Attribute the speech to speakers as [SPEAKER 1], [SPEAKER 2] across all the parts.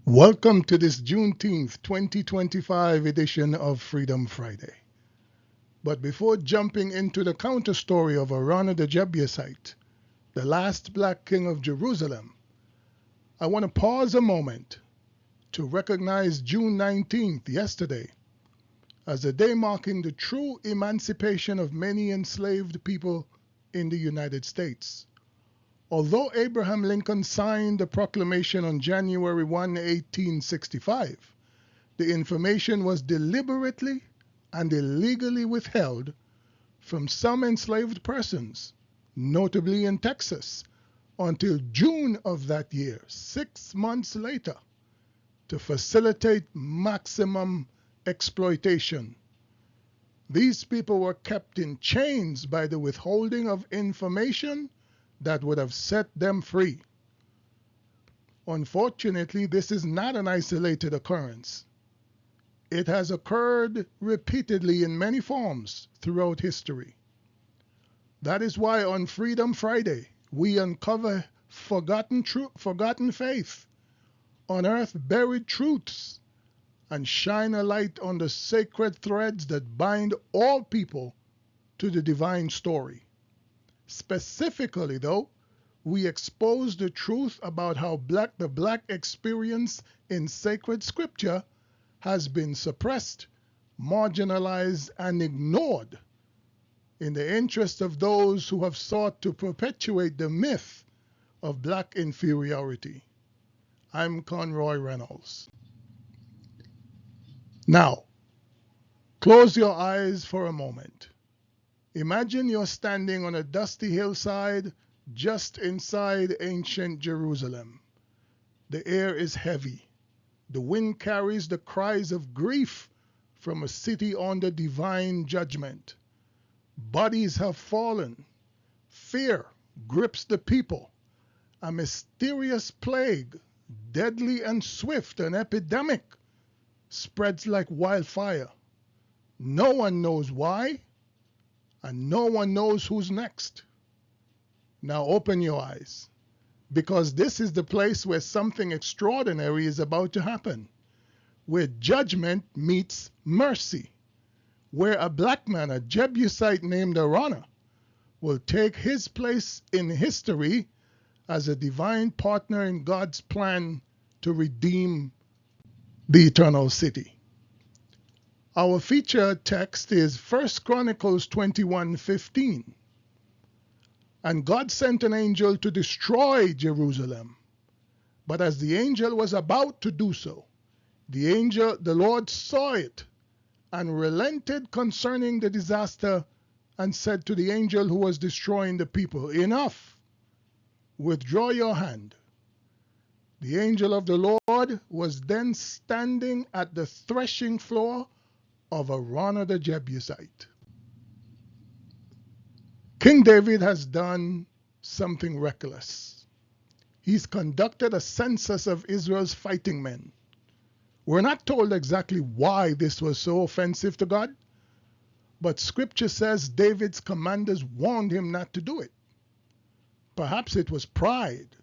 [SPEAKER 1] Welcome to this Juneteenth 2025 edition of Freedom Friday. But before jumping into the counter story of Araunah the Jebusite, the last black king of Jerusalem, I want to pause a moment to recognize June 19th, yesterday, as a day marking the true emancipation of many enslaved people in the United States. Although Abraham Lincoln signed the proclamation on January 1, 1865, the information was deliberately and illegally withheld from some enslaved persons, notably in Texas, until June of that year, 6 months later, to facilitate maximum exploitation. These people were kept in chains by the withholding of information that would have set them free. Unfortunately, this is not an isolated occurrence. It has occurred repeatedly in many forms throughout history. That is why on Freedom Friday, we uncover forgotten faith, unearth buried truths, and shine a light on the sacred threads that bind all people to the divine story. Specifically, though, we expose the truth about how the black experience in sacred scripture has been suppressed, marginalized, and ignored in the interest of those who have sought to perpetuate the myth of black inferiority. I'm Conroy Reynolds. Now, close your eyes for a moment. Imagine you're standing on a dusty hillside just inside ancient Jerusalem. The air is heavy. The wind carries the cries of grief from a city under divine judgment. Bodies have fallen. Fear grips the people. A mysterious plague, deadly and swift, an epidemic, spreads like wildfire. No one knows why, and no one knows who's next. Now open your eyes, because this is the place where something extraordinary is about to happen, where judgment meets mercy, where a black man, a Jebusite named Araunah, will take his place in history as a divine partner in God's plan to redeem the eternal city. Our feature text is 1 Chronicles 21:15. And God sent an angel to destroy Jerusalem. But as the angel was about to do so, the Lord saw it and relented concerning the disaster and said to the angel who was destroying the people, "Enough, withdraw your hand." The angel of the Lord was then standing at the threshing floor of Araunah the Jebusite. King David has done something reckless. He's conducted a census of Israel's fighting men. We're not told exactly why this was so offensive to God, but scripture says David's commanders warned him not to do it. Perhaps it was pride,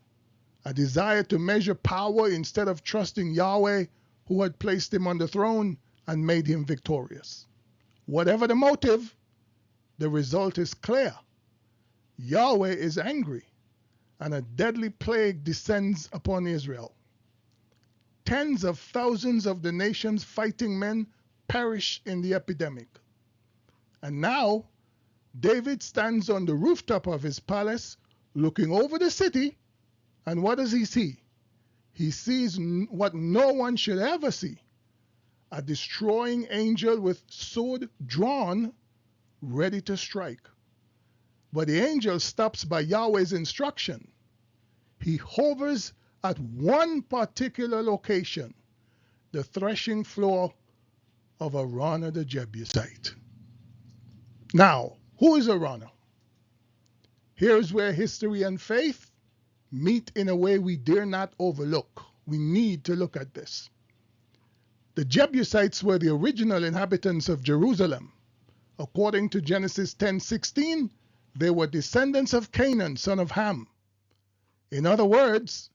[SPEAKER 1] a desire to measure power instead of trusting Yahweh, who had placed him on the throne and made him victorious. Whatever the motive, the result is clear. Yahweh is angry, and a deadly plague descends upon Israel. Tens of thousands of the nation's fighting men perish in the epidemic. And now, David stands on the rooftop of his palace looking over the city, and what does he see? He sees what no one should ever see: a destroying angel with sword drawn, ready to strike. But the angel stops by Yahweh's instruction. He hovers at one particular location, the threshing floor of Araunah the Jebusite. Now, who is Araunah? Here's where history and faith meet in a way we dare not overlook. We need to look at this. The Jebusites were the original inhabitants of Jerusalem. According to Genesis 10:16, they were descendants of Canaan, son of Ham. In other words,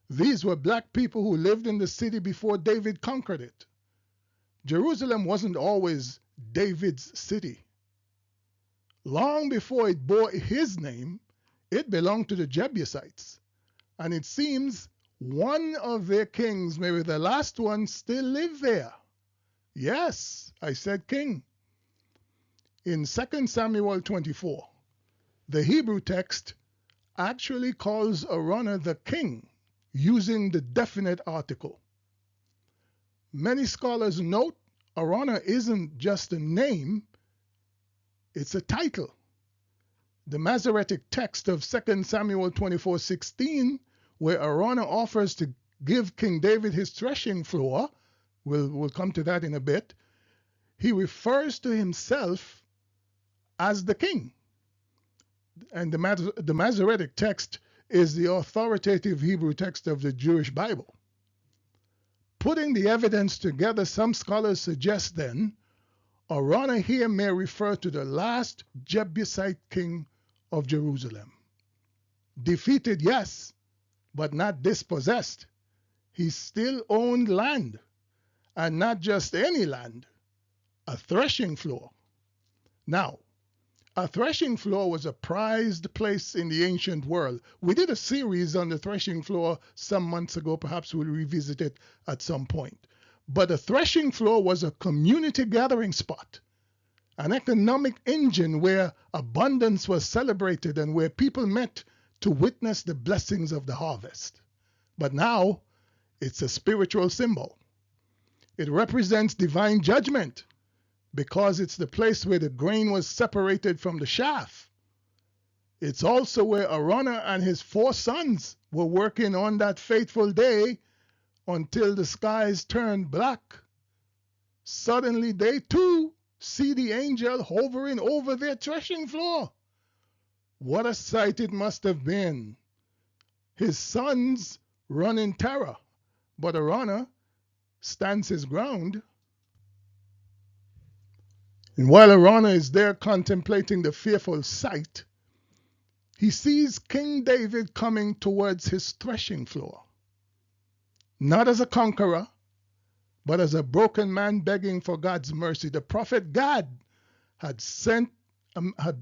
[SPEAKER 1] These were black people who lived in the city before David conquered it. Jerusalem wasn't always David's city. Long before it bore his name, it belonged to the Jebusites. And it seems one of their kings, maybe the last one, still lived there. Yes, I said king. In 2 Samuel 24, the Hebrew text actually calls Araunah the king, using the definite article. Many scholars note Araunah isn't just a name, it's a title. The Masoretic text of 2 Samuel 24:16, where Araunah offers to give King David his threshing floor, we'll come to that in a bit, he refers to himself as the king. And the Masoretic text is the authoritative Hebrew text of the Jewish Bible. Putting the evidence together, some scholars suggest then, Araunah here may refer to the last Jebusite king of Jerusalem. Defeated, yes, but not dispossessed. He still owned land, and not just any land, a threshing floor. Now, a threshing floor was a prized place in the ancient world. We did a series on the threshing floor some months ago. Perhaps we'll revisit it at some point. But a threshing floor was a community gathering spot, an economic engine where abundance was celebrated and where people met to witness the blessings of the harvest. But now, it's a spiritual symbol. It represents divine judgment, because it's the place where the grain was separated from the chaff. It's also where Araunah and his 4 sons were working on that fateful day until the skies turned black. Suddenly they too see the angel hovering over their threshing floor. What a sight it must have been. His sons run in terror, but Araunah stands his ground. And while Araunah is there contemplating the fearful sight, he sees King David coming towards his threshing floor. Not as a conqueror, but as a broken man begging for God's mercy. The prophet Gad had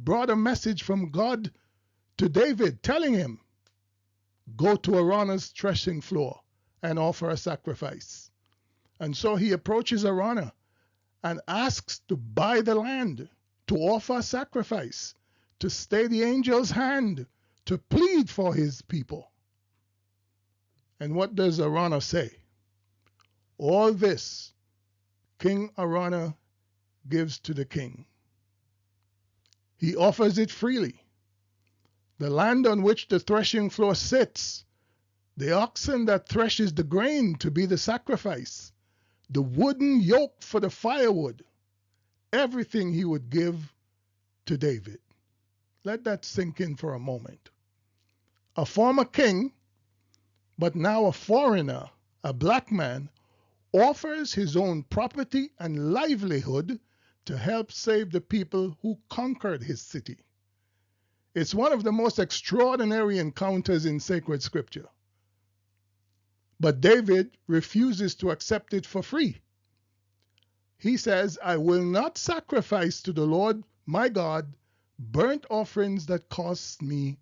[SPEAKER 1] brought a message from God to David telling him, go to Araunah's threshing floor and offer a sacrifice. And so he approaches Araunah and asks to buy the land, to offer sacrifice, to stay the angel's hand, to plead for his people. And what does Araunah say? All this King Araunah gives to the king. He offers it freely. The land on which the threshing floor sits, the oxen that threshes the grain to be the sacrifice, the wooden yoke for the firewood, everything he would give to David. Let that sink in for a moment. A former king, but now a foreigner, a black man, offers his own property and livelihood to help save the people who conquered his city. It's one of the most extraordinary encounters in sacred scripture. But David refuses to accept it for free. He says, I will not sacrifice to the Lord my God burnt offerings that cost me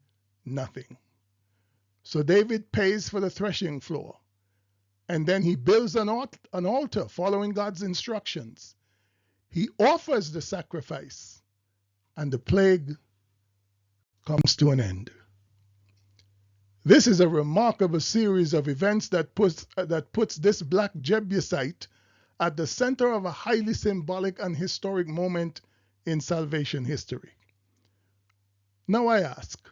[SPEAKER 1] nothing. So David pays for the threshing floor, and then he builds an altar following God's instructions. He offers the sacrifice, and the plague comes to an end. This is a remarkable series of events that puts this black Jebusite at the center of a highly symbolic and historic moment in salvation history. Now I ask,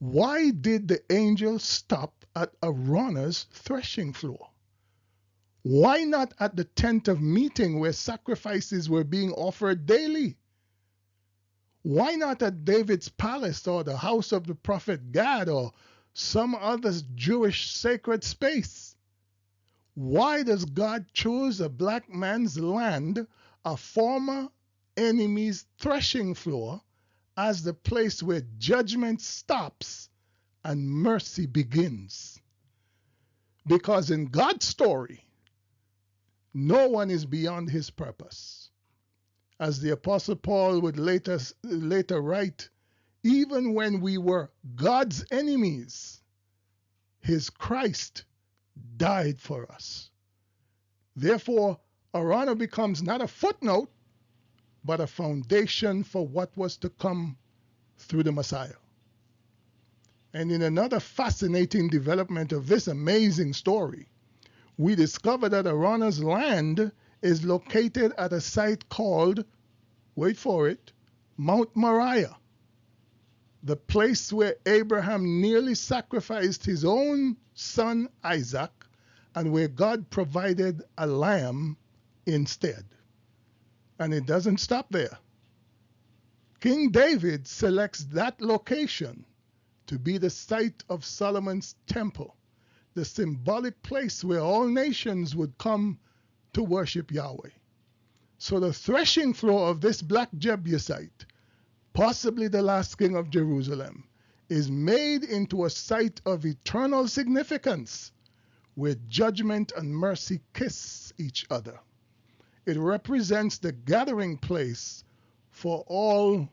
[SPEAKER 1] why did the angel stop at Araunah's threshing floor? Why not at the tent of meeting where sacrifices were being offered daily? Why not at David's palace or the house of the prophet Gad or some other Jewish sacred space? Why does God choose a black man's land, a former enemy's threshing floor, as the place where judgment stops and mercy begins? Because in God's story, no one is beyond his purpose. As the Apostle Paul would later write, even when we were God's enemies, his Christ died for us. Therefore, Araunah becomes not a footnote, but a foundation for what was to come through the Messiah. And in another fascinating development of this amazing story, we discover that Araunah's land is located at a site called, wait for it, Mount Moriah, the place where Abraham nearly sacrificed his own son Isaac and where God provided a lamb instead. And it doesn't stop there. King David selects that location to be the site of Solomon's temple, the symbolic place where all nations would come to worship Yahweh. So the threshing floor of this black Jebusite, possibly the last king of Jerusalem, is made into a site of eternal significance where judgment and mercy kiss each other. It represents the gathering place for all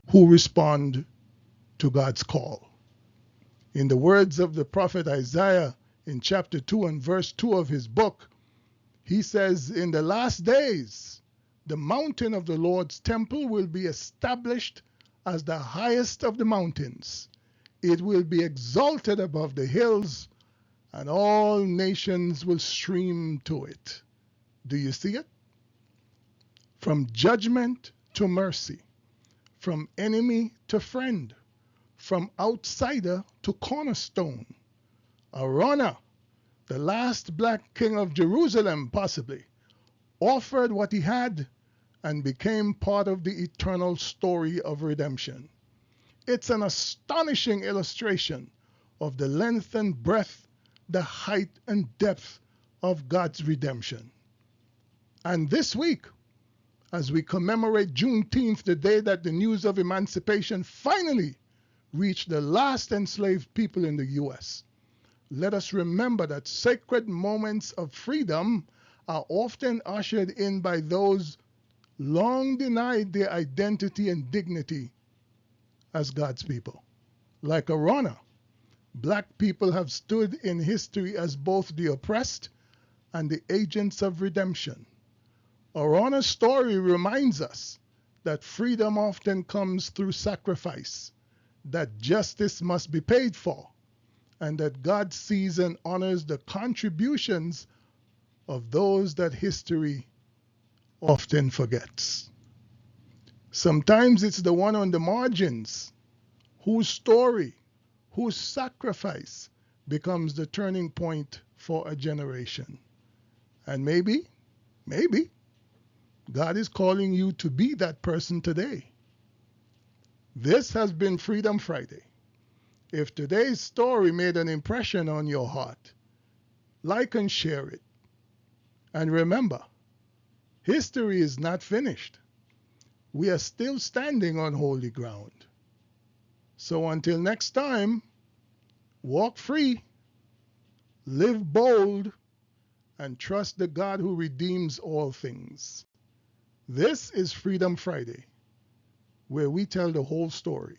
[SPEAKER 1] who respond to God's call. In the words of the prophet Isaiah in chapter 2 and verse 2 of his book, he says, "In the last days, the mountain of the Lord's temple will be established as the highest of the mountains. It will be exalted above the hills, and all nations will stream to it." Do you see it? From judgment to mercy, from enemy to friend, from outsider to cornerstone. Araunah, the last black king of Jerusalem possibly, offered what he had and became part of the eternal story of redemption. It's an astonishing illustration of the length and breadth, the height and depth of God's redemption. And this week, as we commemorate Juneteenth, the day that the news of emancipation finally reached the last enslaved people in the U.S., let us remember that sacred moments of freedom are often ushered in by those long denied their identity and dignity as God's people. Like Araunah, black people have stood in history as both the oppressed and the agents of redemption. Araunah's story reminds us that freedom often comes through sacrifice, that justice must be paid for, and that God sees and honors the contributions of those that history often forgets. Sometimes it's the one on the margins whose story, whose sacrifice becomes the turning point for a generation. And maybe, God is calling you to be that person today. This has been Freedom Friday. If today's story made an impression on your heart, like and share it. And remember, history is not finished. We are still standing on holy ground. So until next time, walk free, live bold, and trust the God who redeems all things. This is Freedom Friday, where we tell the whole story.